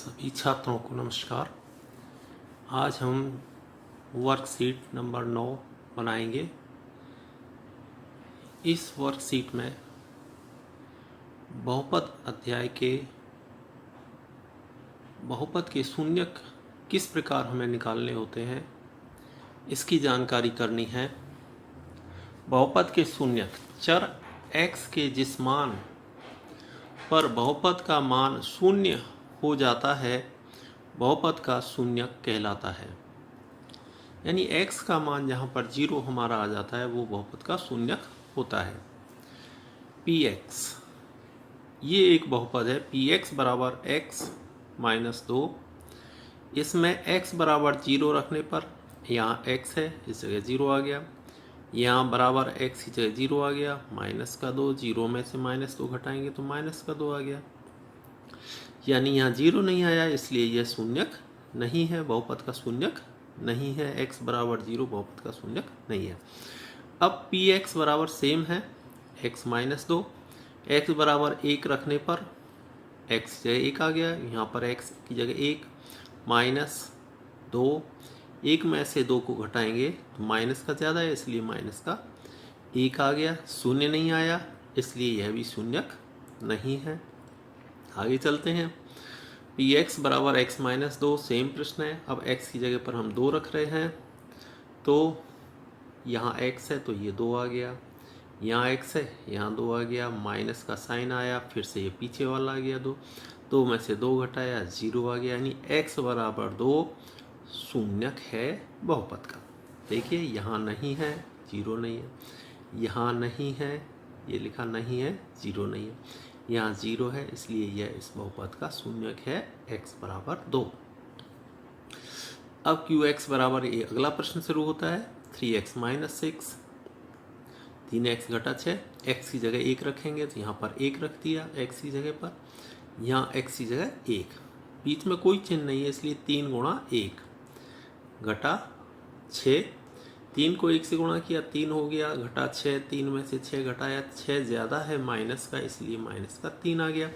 सभी छात्रों को नमस्कार। आज हम वर्कशीट नंबर 9 बनाएंगे। इस वर्कशीट में बहुपद अध्याय के बहुपद के शून्यक किस प्रकार हमें निकालने होते हैं, इसकी जानकारी करनी है। बहुपद के शून्यक चर x के जिस मान पर बहुपद का मान शून्य हो जाता है, बहुपद का शून्यक कहलाता है। यानी x का मान जहाँ पर 0 हमारा आ जाता है वो बहुपद का शून्यक होता है। px ये एक बहुपद है। px बराबर x माइनस 2। इसमें x बराबर 0 रखने पर यहाँ x है, इस जगह 0 आ गया। यहाँ बराबर x की जगह 0 आ गया, माइनस का 2, 0 में से माइनस 2 घटाएंगे तो माइनस का 2 आ गया। यानी यहाँ 0 नहीं आया, इसलिए यह शून्यक नहीं है, बहुपद का शून्यक नहीं है। x बराबर 0 बहुपद का शून्यक नहीं है। अब px बराबर सेम है x माइनस 2। x बराबर 1 रखने पर x की जगह 1 आ गया, यहाँ पर x की जगह 1 माइनस 2। 1 में से 2 को घटाएंगे तो माइनस का ज़्यादा है, इसलिए माइनस का 1 आ गया। शून्य नहीं आया, इसलिए यह भी शून्यक नहीं है। आगे चलते हैं। px बराबर x माइनस 2 सेम प्रश्न है। अब x की जगह पर हम 2 रख रहे हैं, तो यहाँ x है तो ये 2 आ गया, यहाँ x है यहाँ 2 आ गया, माइनस का साइन आया, फिर से ये पीछे वाला आ गया 2। 2 में से 2 घटाया 0 आ गया। यानी x बराबर 2 शून्यक है बहुपद का। देखिए यहाँ नहीं है, 0 नहीं है, यहाँ नहीं है, ये लिखा नहीं है, 0 नहीं है, यहाँ 0 है, इसलिए यह इस बहुपद का शून्यक है x बराबर 2। अब qx बराबर ये अगला प्रश्न शुरू होता है। 3x माइनस 6, 3x घटा 6, x की जगह 1 रखेंगे तो यहाँ पर 1 रख दिया x की जगह पर, यहाँ x की जगह 1, बीच में कोई चिन्ह नहीं है, इसलिए 3 गुणा 1 घटा 6। 3 को 1 से गुणा किया 3 हो गया, घटा 6, 3 में से 6 घटाया, 6 ज़्यादा है माइनस का, इसलिए माइनस का 3 आ गया।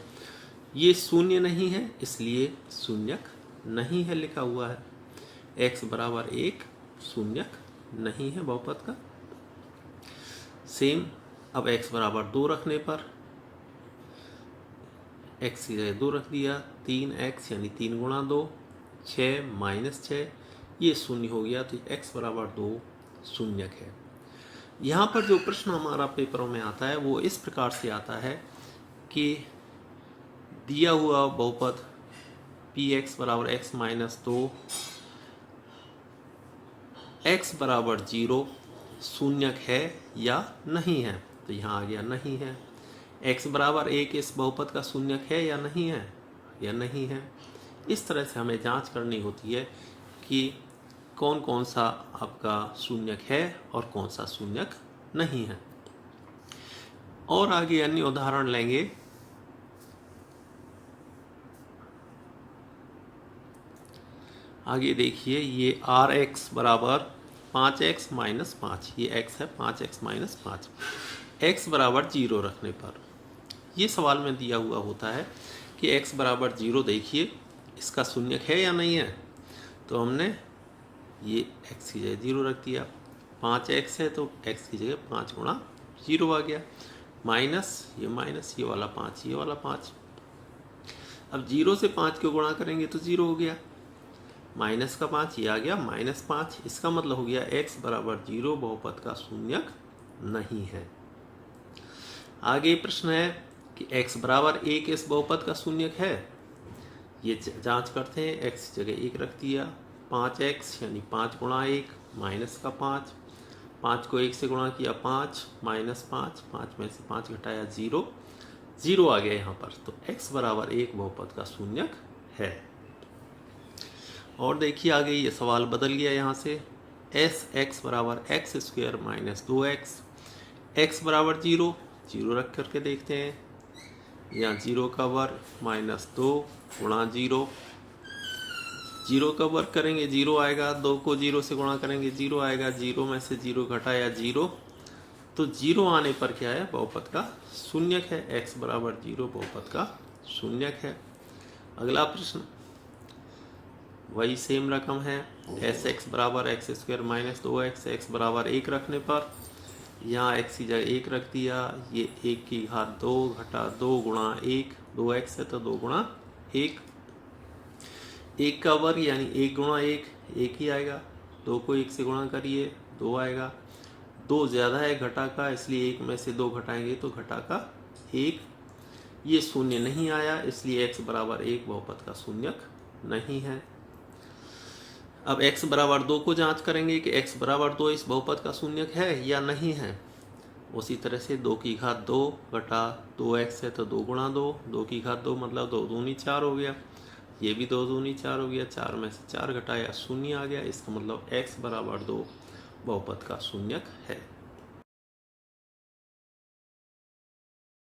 ये शून्य नहीं है, इसलिए शून्यक नहीं है लिखा हुआ है। x बराबर 1 शून्यक नहीं है बहुपद का। सेम अब x बराबर 2 रखने पर x की जगह 2 रख दिया, 3x यानी 3 गुणा 2, 6 माइनस 6, ये शून्य हो गया, तो x बराबर 2 शून्यक है। यहाँ पर जो प्रश्न हमारा पेपरों में आता है वो इस प्रकार से आता है कि दिया हुआ बहुपद px बराबर x माइनस 2, x बराबर 0 शून्यक है या नहीं है। तो यहाँ आ गया नहीं है। x बराबर 1 इस बहुपद का शून्यक है या नहीं है, या नहीं है। इस तरह से हमें जांच करनी होती है कि कौन कौन सा आपका शून्यक है और कौन सा शून्यक नहीं है। और आगे अन्य उदाहरण लेंगे। आगे देखिए, ये rx बराबर 5x माइनस 5, ये x है 5x माइनस 5, x बराबर 0 रखने पर ये सवाल में दिया हुआ होता है कि x बराबर 0 देखिए इसका शून्यक है या नहीं है। तो हमने ये x की जगह 0 रख दिया, 5x है तो x की जगह 5 गुणा 0 आ गया, माइनस ये माइनस, ये वाला 5, ये वाला 5। अब 0 से 5 को गुणा करेंगे तो 0 हो गया, माइनस का 5 ये आ गया माइनस 5। इसका मतलब हो गया x बराबर 0 बहुपद का शून्यक नहीं है। आगे प्रश्न है कि x बराबर 1 इस बहुपद का शून्यक है। ये जांच करते हैं। x की जगह 1 रख दिया, 5x यानी 5 गुणा 1 माइनस का 5, 5 को 1 से गुणा किया 5 माइनस 5, 5 में से 5 घटाया 0, 0 आ गया यहाँ पर। तो x बराबर 1 बहुपद का शून्यक है। और देखिए आगे ये सवाल बदल गया यहाँ से। x बराबर x square minus 2x, x बराबर 0, 0 रख करके देखते हैं। यहाँ 0 का वर्ग माइनस 2 गुणा 0, 0 का वर्ग करेंगे 0 आएगा, 2 को 0 से गुणा करेंगे 0 आएगा, 0 में से 0 घटाया 0, तो 0 आने पर क्या है, बहुपद का शून्यक है। x बराबर 0 बहुपद का शून्यक है। अगला प्रश्न, वही सेम रकम है। एस एक्स बराबर x square minus 2x, x बराबर 1 रखने पर यहाँ x की जगह 1 रख दिया, ये 1 की घात 2 घटा 2 गुणा 1, 2x है तो 2 गुणा 1, 1 का वर्ग यानी 1 गुणा 1, 1 ही आएगा। 2 को 1 से गुणा करिए 2 आएगा। 2 ज़्यादा है घटा का, इसलिए 1 में से 2 घटाएंगे तो घटा का 1। ये शून्य नहीं आया, इसलिए x बराबर 1 बहुपद का शून्यक नहीं है। अब x बराबर 2 को जांच करेंगे कि x बराबर 2 इस बहुपद का शून्यक है या नहीं है। उसी तरह से 2 की घात 2 घटा 2x है तो 2 गुणा 2, 2 की घात 2 मतलब 2 दूनी 4 हो गया, ये भी 2 दूनी 4 हो गया, 4 में से 4 घटाया 0 आ गया। इसका मतलब x बराबर 2 बहुपद का शून्यक है।